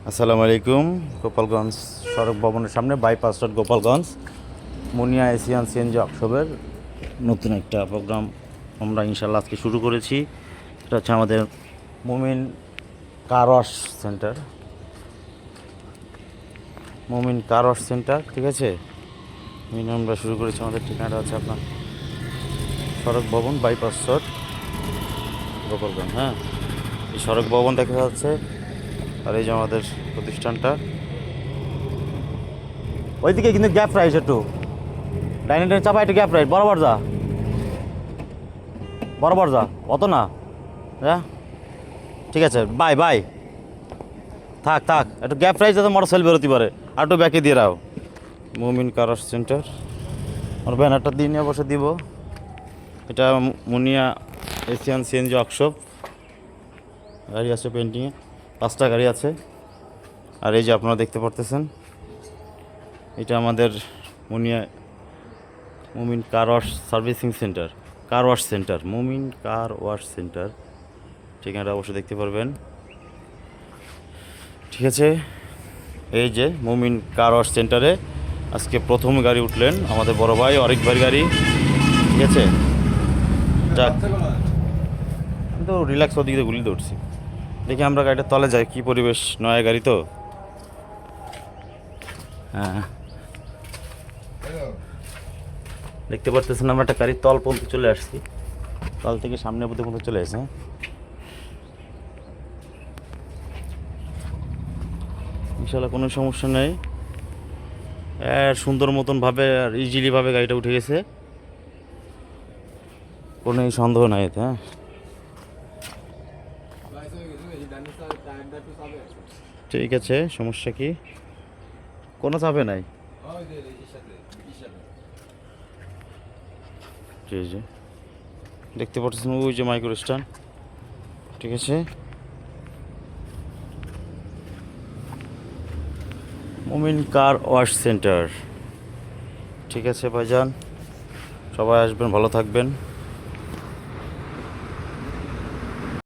আসসালামু আলাইকুম। গোপালগঞ্জ সড়ক ভবনের সামনে বাইপাস রোড গোপালগঞ্জ মুনিয়া এশিয়ান সিএনজি ওয়ার্কশপের নতুন একটা প্রোগ্রাম আমরা ইনশাল্লাহ আজকে শুরু করেছি। এটা হচ্ছে আমাদের মুমিন কার ওয়াশ সেন্টার, মুমিন কার ওয়াশ সেন্টার। ঠিক আছে, আমরা শুরু করেছি। আমাদের ঠিকানাটা হচ্ছে আপনার সড়ক ভবন বাইপাস রোড গোপালগঞ্জ। হ্যাঁ, এই সড়ক ভবন দেখা যাচ্ছে, আর এই যে আমাদের প্রতিষ্ঠানটা। ওইদিকে কিন্তু গ্যাপ রাইস, একটু ডাইনিং টেবিল চাপা, একটু গ্যাপ রাইট, বরাবর যা, বরাবর যা, অত না। হ্যাঁ ঠিক আছে, বাই বাই, থাক থাক, একটু গ্যাপ রাইস যাতে মোটর সাইকেল বেরোতে পারে, আর একটু ব্যাকে দিয়ে রাও। মুমিন কার ওয়াশ সেন্টার, আর ব্যানারটা দিয়ে নিয়ে বসে দিব। এটা মুনিয়া এশিয়ান সিএনজি ওয়ার্কশপ। গাড়ি আছে পেন্টিংয়ে, 5টা গাড়ি আছে। আর এই যে আপনারা দেখতে পারতেছেন, এটা আমাদের মুমিন car wash servicing centre, car wash centre, মুমিন কার ওয়াশ সেন্টার। ঠিকানাটা অবশ্যই দেখতে পারবেন। ঠিক আছে, এই যে মুমিন কার ওয়াশ সেন্টারে আজকে প্রথম গাড়ি উঠলেন আমাদের বড় ভাই অরিক ভাইয়ের গাড়ি। ঠিক আছে, যাক, আমি তো রিল্যাক্স ওদিকে গুলিতে উঠছি। দেখি আমরা গাড়িটা তলে যাই, কি পরিবেশ, নয়া গাড়ি তো। হ্যাঁ, দেখতে পারতেছেন আমরা একটা গাড়ির তল পর্যন্ত চলে আসছি, তল থেকে সামনে পর্যন্ত চলে আসছে। ইনশাল্লাহ কোনো সমস্যা নেই, সুন্দর মতন ভাবে আর ইজিলি ভাবে গাড়িটা উঠে গেছে, কোনো সন্দেহ নাই এতে। হ্যাঁ, ঠিক আছে, সমস্যা কি, কোনো চাপে নাই। জি জি, দেখতে পাচ্ছেন ওই যে মাইক্রো স্ট্যান্ড। ঠিক আছে, মুমিন কার ওয়াশ সেন্টার। ঠিক আছে ভাইজান, সবাই আসবেন, ভালো থাকবেন।